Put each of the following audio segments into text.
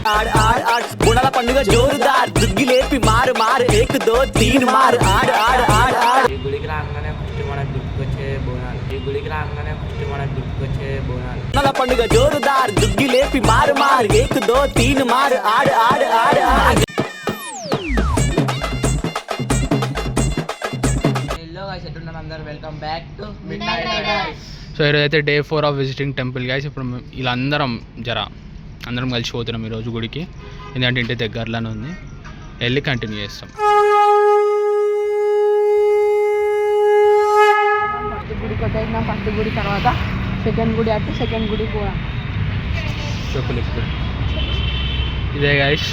आड़ आड़ आड़ बोनाला पंడుగ जोरदार दुग्गी लेपी मार मार 1 2 3 मार आड़ आड़ आड़ आड़ ఈ గుడికి రాగానే ఫస్ట్ మనకు గుర్తుకొచ్చే బోనాలు ఈ గుడికి రాగానే ఫస్ట్ మనకు గుర్తుకొచ్చే బోనాలు बोनाला पंడుగ जोरदार दुग्गी लेपी मार मार 1 2 3 मार आड़ आड़ आड़ आड़ హలో గైస్ ఎట్లున్నారు అందరూ welcome back to midnight riders. So ఈరోజైతే day 4 of visiting temple guys. ఇప్పుడు ఇలా అందరం కలిసి పోతున్నాం ఈరోజు గుడికి. ఎందుకంటే ఇంటి దగ్గరలోనే ఉంది, వెళ్ళి కంటిన్యూ చేస్తాం. ఫస్ట్ గుడికి వచ్చేసిన ఫస్ట్ గుడి తర్వాత సెకండ్ గుడి అటు సెకండ్ గుడి కూడా చెప్పులు ఇప్పుడు ఇదే గైస్.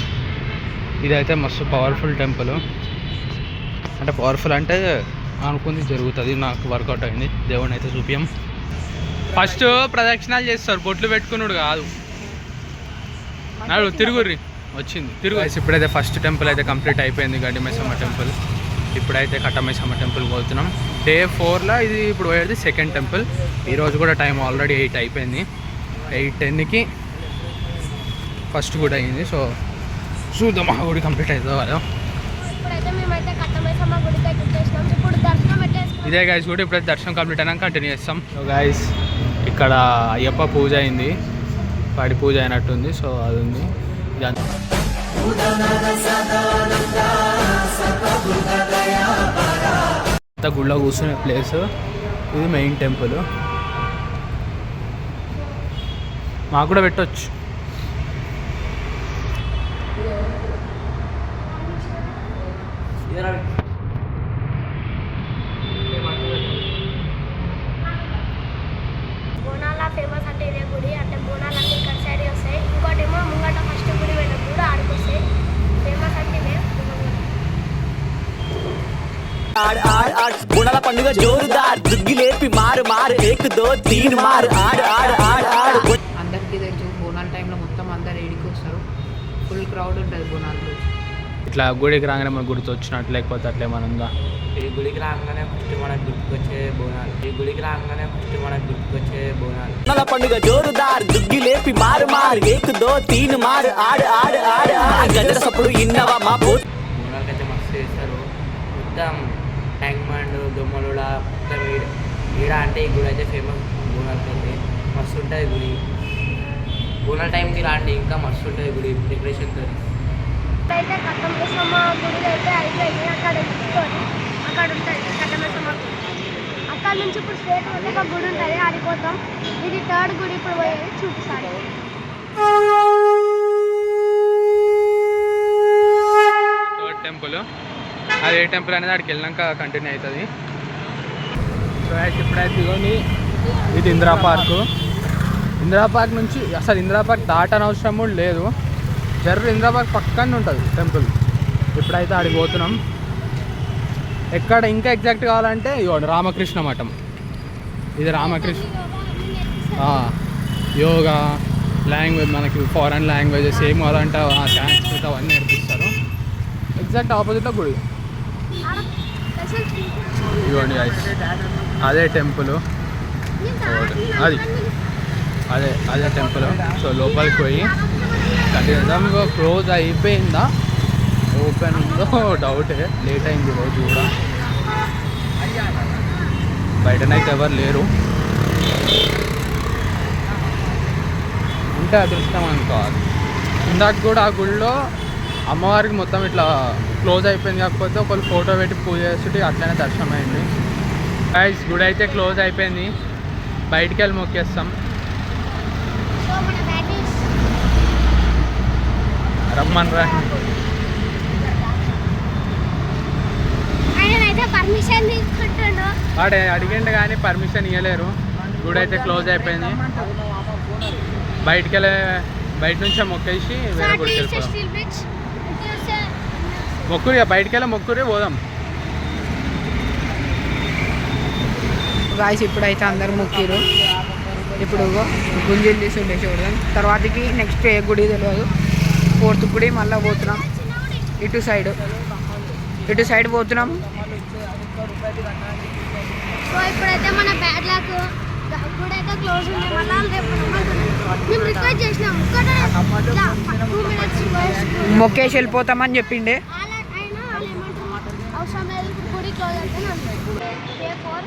ఇదైతే మస్తు పవర్ఫుల్ టెంపుల్. అంటే పవర్ఫుల్ అంటే అనుకుంది జరుగుతుంది, నాకు వర్కౌట్ అయింది. దేవుడిని అయితే చూపియం. ఫస్ట్ ప్రదక్షిణాలు చేస్తారు, బొట్లు పెట్టుకున్నాడు కాదు. నాడు తిరుగుర్రి వచ్చింది తిరుగు. ఇప్పుడైతే ఫస్ట్ టెంపుల్ అయితే కంప్లీట్ అయిపోయింది, గడ్డి మైసమ్మ టెంపుల్. ఇప్పుడైతే కట్టమైసమ్మ టెంపుల్ పోతున్నాం. డే 4లో ఇది ఇప్పుడు పోయేది సెకండ్ టెంపుల్. ఈరోజు కూడా టైం ఆల్రెడీ 8 అయిపోయింది. 8:10కి ఫస్ట్ గుడి అయింది. సో చూద్దాం ఆ గుడి కంప్లీట్ అవుతుందో కదా. ఇదే గైస్ కూడా ఇప్పుడైతే దర్శనం కంప్లీట్ అయినాక కంటిన్యూ చేస్తాం. సో గైస్ ఇక్కడ అయ్యప్ప పూజ అయింది, వాడి పూజ అయినట్టుంది. సో అది ఉంది. అంత గుళ్ళో కూర్చునే ప్లేస్. ఇది మెయిన్ టెంపుల్. మాకు కూడా పెట్టవచ్చు. బోనాల ఫేమస్ అంటే ఇదే గుడి. అంటే బోనాలు అన్ని ఇక్కడ సైడ్ వస్తాయి. ఇంకోటేమో ముంగట ఫస్ట్ గుడి వెళ్ళినప్పుడు కూడా ఆడికి వస్తాయి. ఫేమస్ అంటే ఇదే. आड़ आड़ आड़ बोनाला पंడుగ जोरदार दुग्गी लेपी मार मार 1 2 3 मार आड़ आड़ आड़ आड़ అందరికీ తెలుసు బోనాల టైంలో మొత్తం అందరు ఏడికి వస్తారు, ఫుల్ క్రౌడ్ ఉంటుంది బోనాలు. ఇట్లా గుడికి రాగానే మనకు గుర్తు వచ్చినట్టు, లేకపోతే అట్లా ఏమైనా ఉందా? ఈ గుడికి రాగానే ఫస్ట్ మనకు గుర్తుకొచ్చే బోనాలు ఈ గుడికి రాగానే ఫస్ట్ మనకు గుర్తుకొచ్చే బోనాలు बोनाला पंడుగ जोरदार दुग्गी लेपी मार मार 1 2 3 मार आड़ आड़ आड़ आड़ गजर सప్పుడు ఇన్నవా మా బో బోనాలకి అయితే మస్తు చేస్తారు. మొత్తం ట్యాంక్ బండ్ దొమ్మలుడ మొత్తం ఈడ అంటే ఈ గుడి అయితే ఫేమస్. బోనాలకి అయితే మస్తు ఉంటుంది గుడి. బోనాల టైంకి రాండి, ఇంకా మస్తు ఉంటుంది గుడి డెకరేషన్తో. అయితే కట్టమైసమ్మ గుడి అయితే అయిపోయింది. అక్కడ ఎత్తుకొని అక్కడ ఉంటుంది కట్టమైసమ్మ గుడి. అక్కడ నుంచి ఇప్పుడు స్ట్రేట్ వెళ్ళి ఒక గుడి ఉంటుంది, ఆడిపోతాం. ఇది థర్డ్ గుడి ఇప్పుడు పోయేది చూపిస్తాను. Third temple. అది ఏ టెంపుల్ అనేది అక్కడికి వెళ్ళినాక కంటిన్యూ అవుతుంది. సో ఇప్పుడైతే ఇదిగోండి, ఇది ఇందిరా పార్కు. ఇందిరా పార్క్ నుంచి అసలు ఇందిరా పార్క్ దాటనవసరం కూడా లేదు, ఇందిరా పార్క్ పక్కనే ఉంటుంది టెంపుల్. ఇప్పుడైతే ఆడికి పోతున్నాం. ఎక్కడ ఇంకా ఎగ్జాక్ట్ కావాలంటే ఇవ్వండి రామకృష్ణ మఠం. ఇది రామకృష్ణ యోగా లాంగ్వేజ్, మనకి ఫారెన్ లాంగ్వేజెస్ ఏం కావాలంటే సాంస్కృత అవన్నీ నేర్పిస్తారు. ఎగ్జాక్ట్ ఆపోజిట్లో గుడి. ఇవ్వండి అదే టెంపుల్, అదే టెంపుల్. సో లోపలికి పోయి కంటిన్యూ. క్లోజ్ అయిపోయిందా ఓపెన్ ఉందో డౌటే, లేట్ అయింది రోజు కూడా. బయటనైతే ఎవరు లేరు, ఉంటే అదృష్టం అనుకోవాలి. ఇందాక కూడా ఆ గుడిలో అమ్మవారికి మొత్తం ఇట్లా క్లోజ్ అయిపోయింది, కాకపోతే ఒకళ్ళు ఫోటో పెట్టి పూజ చేస్తుంటే అట్లనే దర్శనం అయింది. గైస్ గుడి అయితే క్లోజ్ అయిపోయింది, బయటికి వెళ్ళి మొక్కేస్తాం. రమ్మని రా. పర్మిషన్ తీసుకుంటాను. వాడే అడిగిండు కానీ పర్మిషన్ ఇవ్వలేరు. గుడి అయితే క్లోజ్ అయిపోయింది. బయట నుంచే మొక్కేసి వేరే గుడికి వెళ్ళిపోదాం. మొక్కురి బయటికి వెళ్ళి మొక్కురి పోదాం. గాయస్ ఇప్పుడైతే అందరు మొక్కిరు. ఇప్పుడు గుంజీలు తీసి ఉండే చూడదాం. తర్వాతకి నెక్స్ట్ ఏ గుడి తెలియదు. 4th గుడి మళ్ళీ పోతున్నాం. ఇటు సైడ్ పోతున్నాం. సో ఇప్పుడైతే మన బ్యాడ్ లక్ గుడి అయితే క్లోజ్ ఉంది. మళ్ళీ రేపు మేము రిక్వెస్ట్ చేసినాం 2 minutes మొక్కేసి వెళ్ళిపోతామని చెప్పిండే. అయినా వాళ్ళు ఏమంటారు అవసరం లేదు గుడి క్లోజ్ అయితే డే 4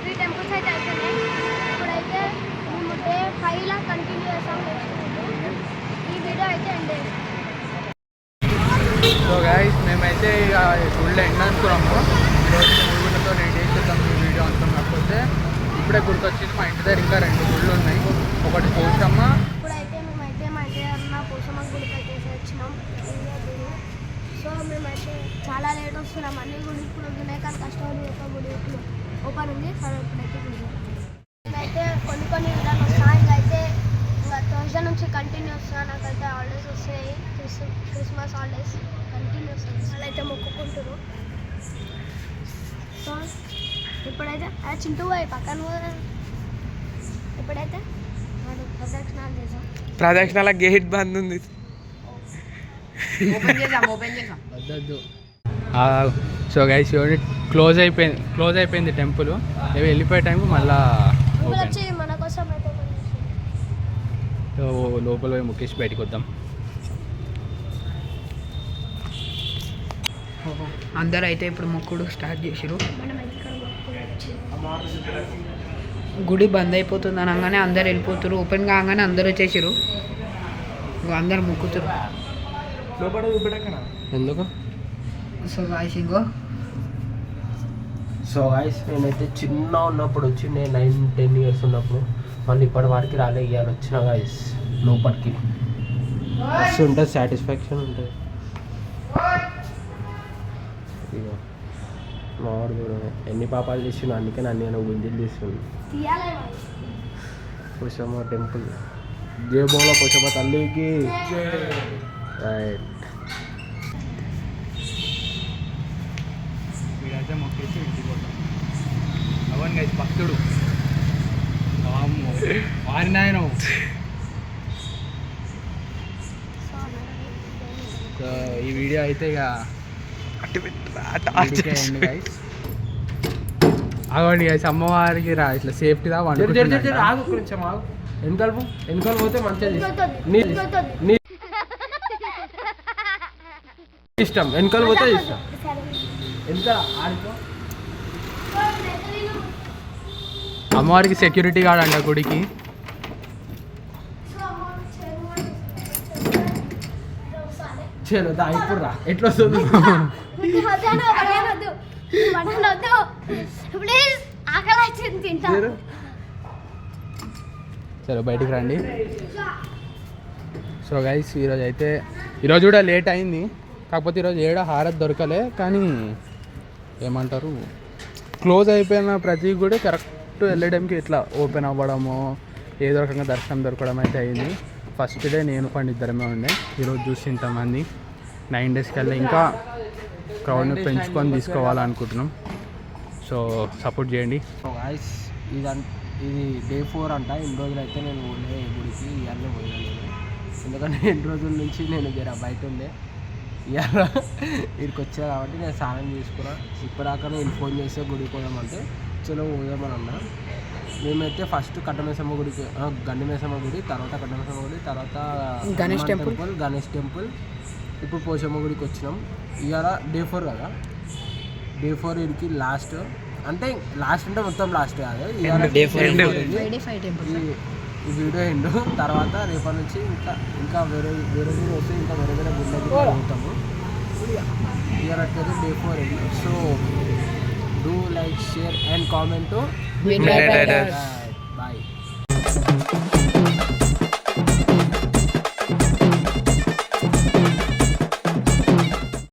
3 టెంపుల్స్ అయితే అయిపోయినాయి. ఇప్పుడైతే మేము డే 5లా కంటిన్యూ చేస్తాం. ఈ వీడియో అయితే ఎండ్ చేస్తాం. సో గైస్ మేమైతే ఇక గుడిలో ఎండ్ అనుకున్నాము. ఈరోజు గుళ్ళతో రెడీ చేద్దాం ఈ వీడియో అనుకున్నాం. కాకపోతే ఇప్పుడే గుర్తొచ్చింది మా ఇంటి దగ్గర ఇంకా 2 గుళ్ళు ఉన్నాయి. ఒకటి పోషమ్మ. ఇప్పుడైతే మేమైతే మా ఇంటి దగ్గర పోషమ్మ గుడికి అయితే వచ్చినాం. సో మేమైతే చాలా లేట్ వస్తున్నాం. అన్ని గుడి ఇప్పుడు వినాయక కష్టపడి ఒక గుడి ఓపెన్ ఉంది. సరే ఇప్పుడైతే గుడి మేమైతే కొన్ని విధాలు వస్తున్నాయి. ఇంకైతే ఇంకా థర్స్డే నుంచి కంటిన్యూ వస్తున్నాను. నాకైతే హాలిడేస్ వస్తాయి. క్రిస్మస్ హాలిడేస్ కంటిన్యూ వస్తుంది. వాళ్ళు అయితే మొక్కుకుంటారు. సో ఇప్పుడైతే చింటూ పోయి పక్కన ఇప్పుడైతే ప్రదక్షిణాలు చేసాం. ప్రదక్షిణాల గేట్ బంద్ ఉంది. సో గైస్ క్లోజ్ అయిపోయింది టెంపుల్. ఇవి వెళ్ళిపోయే టైంకి మళ్ళా ఓపెన్. వచ్చి మన కోసం అయితే సో లోపల పోయి ముఖేష్ బయటికి వద్దాం. అందరూ అయితే ఇప్పుడు మొక్కుడు స్టార్ట్ చేసిరు. గుడి బంద్ అయిపోతుంది అనగానే అందరు వెళ్ళిపోతారు. ఓపెన్ కాగానే అందరు వచ్చేసారు. అందరు మొక్కుతారు. ఎందుకు? సో గాయ్స్ ఇంకో సో గాయ్స్ నేనైతే చిన్న ఉన్నప్పుడు వచ్చి నేను 9-10 years ఉన్నప్పుడు మళ్ళీ ఇప్పటి వారికి రాలే. ఇవాళ వచ్చిన గాయ్స్ లోపలికి మస్తు ఉంటుంది, సాటిస్ఫాక్షన్ ఉంటుంది. ఇగో మావాడు కూడా ఎన్ని పాపాలు చేసిన అందుకే నన్ను గుంజలు తీసుకుని పోషమ్మ టెంపుల్. జయబోలో పోషమ్మ తల్లికి రైట్. వీడైతే మొక్కేసి ఇంటికి పోతాం. అవన్నీ గైస్ భక్తుడు వారి నాయన. సో ఈ వీడియో అయితే ఇక అవ్వండి గైస్. అమ్మవారికి రా ఇట్లా సేఫ్టీగా ఆగు కొంచెం ఆగు. వెనకాల పోతే మంచిగా నీ ఇష్టం. వెనకాల పోతే ఇష్టం. వెనకాల ఆడుకో. అమ్మవారికి సెక్యూరిటీ గార్డ్ అంట గుడికి. చలో దా ఇప్పుడు రా. ఎట్లా వస్తుంది? సరే బయటికి రండి. సో గైస్ ఈరోజు కూడా లేట్ అయింది. కాకపోతే ఈరోజు హారతి దొరకలే. కానీ ఏమంటారు క్లోజ్ అయిపోయిన ప్రతి గుడి కరెక్ట్ వెళ్ళడానికి ఇట్లా ఓపెన్ అవ్వడము, ఏదో రకంగా దర్శనం దొరకడం అయితే అయింది. ఫస్ట్ డే నేను పండి ఇద్దరమే ఉండే. ఈరోజు చూసి ఇంతమంది 9 days కల్లా ఇంకా క్రౌడ్ని పెంచుకొని తీసుకోవాలనుకుంటున్నాం. సో సపోర్ట్ చేయండి. గాయ్స్ ఇది డే 4 అంట. ఇన్ని రోజులు అయితే నేను పోలే గుడికి. ఇవన్నీ పోయినా నేను, ఎందుకంటే 2 రోజుల నుంచి నేను జర బయట ఉండే. ఇవాళ ఇక్కడికి వచ్చా కాబట్టి నేను స్నానం చేసుకున్నా. ఇప్పటిదాకా నేను ఫోన్ చేస్తే గుడికి పోదామంటే చలో పోదామని అన్నా. మేమైతే ఫస్ట్ కట్టమేసమ్మ గుడికి, గండిమేసమ్మ గుడి, తర్వాత కట్టమేసమ్మ గుడి, తర్వాత గణేష్ టెంపుల్, ఇప్పుడు పోషమ్మ గుడికి వచ్చినాం. ఇవాళ డే 4 కదా. డే 4 వీడికి లాస్ట్ అంటే మొత్తం లాస్ట్ కాదు. ఈ వీడియో ఎండ్. తర్వాత రేపటి నుంచి ఇంకా వేరే వస్తే ఇంకా వేరే గుళ్ళకి పోతాము. ఇవాళ వచ్చేది day 4 end. So do like, share and comment. Bye.